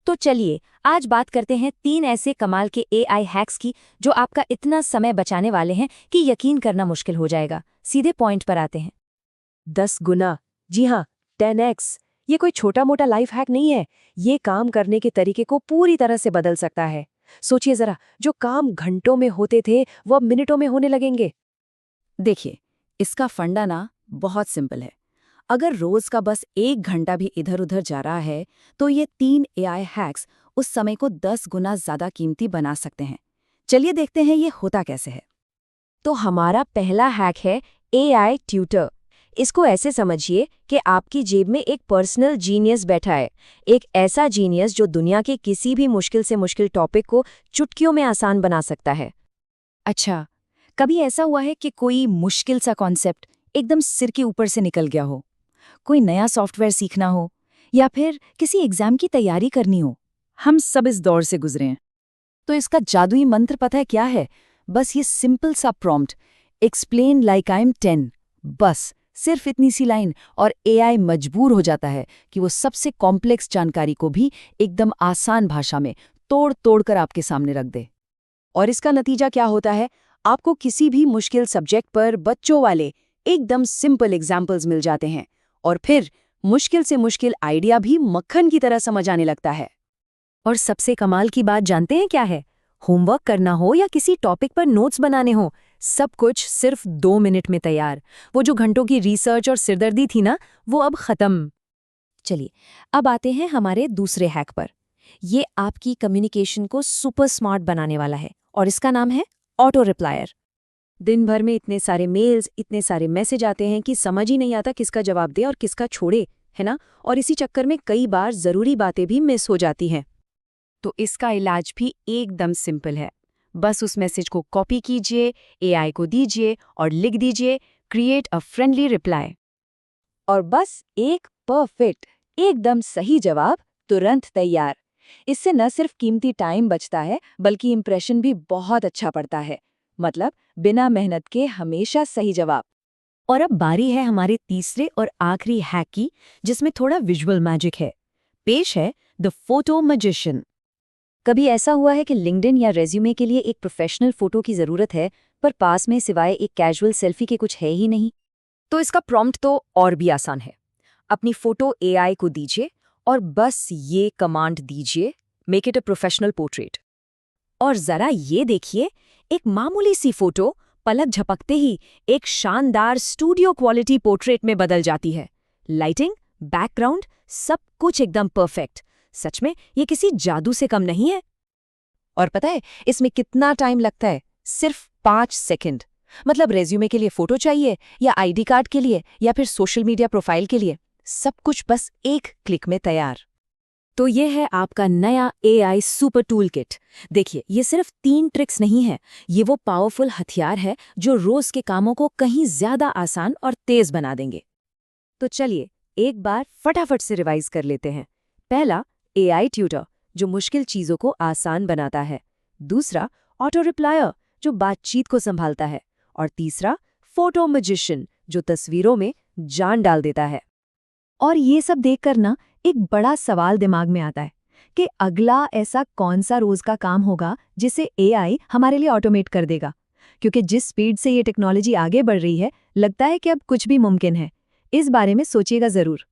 तो चलिए आज बात करते हैं 3 ऐसे कमाल के एआई हैक्स की जो आपका इतना समय बचाने वाले हैं कि यकीन करना मुश्किल हो जाएगा। सीधे पॉइंट पर आते हैं। 10 गुना, जी हाँ, 10x। ये कोई छोटा मोटा लाइफ हैक नहीं है। ये काम करने के तरीके को पूरी तरह से बदल सकता है। सोचिए जरा, जो काम घंटों में होते थे वो अब मिनटों में होने लगेंगे। देखिए, इसका फंडा ना बहुत सिंपल है। अगर रोज का बस 1 घंटा भी इधर उधर जा रहा है तो ये 3 एआई हैक्स उस समय को 10 गुना ज्यादा कीमती बना सकते हैं। चलिए देखते हैं ये होता कैसे है। तो हमारा पहला हैक है एआई ट्यूटर। इसको ऐसे समझिए कि आपकी जेब में एक पर्सनल जीनियस बैठा है। एक ऐसा जीनियस जो दुनिया के किसी भी मुश्किल से मुश्किल टॉपिक को चुटकियों में आसान बना सकता है। अच्छा, कभी ऐसा हुआ है कि कोई मुश्किल सा कॉन्सेप्ट एकदम सिर के ऊपर से निकल गया हो? कोई नया सॉफ्टवेयर सीखना हो या फिर किसी एग्जाम की तैयारी करनी हो? हम सब इस दौर से गुजरे हैं। तो इसका जादुई मंत्र पता है क्या है? बस ये सिंपल सा prompt, explain like I am 10। बस सिर्फ इतनी सी लाइन और एआई मजबूर हो जाता है कि वो सबसे कॉम्प्लेक्स जानकारी को भी एकदम आसान भाषा में तोड़ तोड़ कर आपके सामने रख दे। और इसका नतीजा क्या होता है? आपको किसी भी मुश्किल सब्जेक्ट पर बच्चों वाले एकदम सिंपल एग्जाम्पल्स मिल जाते हैं और फिर मुश्किल से मुश्किल आइडिया भी मक्खन की तरह समझ आने लगता है। और सबसे कमाल की बात जानते हैं क्या है? होमवर्क करना हो या किसी टॉपिक पर नोट्स बनाने हो, सब कुछ सिर्फ 2 मिनट में तैयार। वो जो घंटों की रिसर्च और सिरदर्दी थी ना, वो अब खत्म। चलिए अब आते हैं हमारे दूसरे हैक पर। ये आपकी कम्युनिकेशन को सुपर स्मार्ट बनाने वाला है और इसका नाम है ऑटो रिप्लायर। दिन भर में इतने सारे मेल्स, इतने सारे मैसेज आते हैं कि समझ ही नहीं आता किसका जवाब दे और किसका छोड़े, है ना? और इसी चक्कर में कई बार जरूरी बातें भी मिस हो जाती हैं। तो इसका इलाज भी एकदम सिंपल है। बस उस मैसेज को कॉपी कीजिए, एआई को दीजिए और लिख दीजिए क्रिएट अ फ्रेंडली रिप्लाई। और बस एक परफेक्ट, एकदम सही जवाब तुरंत तैयार। इससे न सिर्फ कीमती टाइम बचता है बल्कि इंप्रेशन भी बहुत अच्छा पड़ता है। मतलब बिना मेहनत के हमेशा सही जवाब। और अब बारी है हमारे तीसरे और आखिरी हैक की, जिसमें थोड़ा विजुअल मैजिक है। पेश है द फोटो मैजिशियन। कभी ऐसा हुआ है कि लिंक्डइन या रेज्यूमे के लिए एक प्रोफेशनल फोटो की जरूरत है, पर पास में सिवाय एक कैजुअल सेल्फी के कुछ है ही नहीं? तो इसका प्रॉम्प्ट तो और भी आसान है। अपनी फोटो एआई को दीजिए और बस ये कमांड दीजिए, make it a professional portrait. और जरा ये देखिए, एक मामूली सी फोटो पलक झपकते ही एक शानदार स्टूडियो क्वालिटी पोर्ट्रेट में बदल जाती है। लाइटिंग, बैकग्राउंड, सब कुछ एकदम परफेक्ट। सच में ये किसी जादू से कम नहीं है। और पता है इसमें कितना टाइम लगता है? सिर्फ 5 सेकंड। मतलब रेज्यूमे के लिए फोटो चाहिए या आईडी कार्ड के लिए या फिर सोशल मीडिया प्रोफाइल के लिए, सब कुछ बस एक क्लिक में तैयार। तो ये है आपका नया एआई सुपर टूल किट। देखिए, ये सिर्फ 3 ट्रिक्स नहीं है, ये वो पावरफुल हथियार है जो रोज के कामों को कहीं ज्यादा आसान और तेज बना देंगे। तो चलिए एक बार फटाफट से रिवाइज कर लेते हैं। पहला, एआई ट्यूटर जो मुश्किल चीजों को आसान बनाता है। दूसरा, ऑटो रिप्लायर जो बातचीत को संभालता है। और तीसरा, फोटो मैजिशियन जो तस्वीरों में जान डाल देता है। और ये सब देखकर ना एक बड़ा सवाल दिमाग में आता है कि अगला ऐसा कौन सा रोज का काम होगा जिसे एआई हमारे लिए ऑटोमेट कर देगा। क्योंकि जिस स्पीड से ये टेक्नोलॉजी आगे बढ़ रही है, लगता है कि अब कुछ भी मुमकिन है। इस बारे में सोचिएगा जरूर।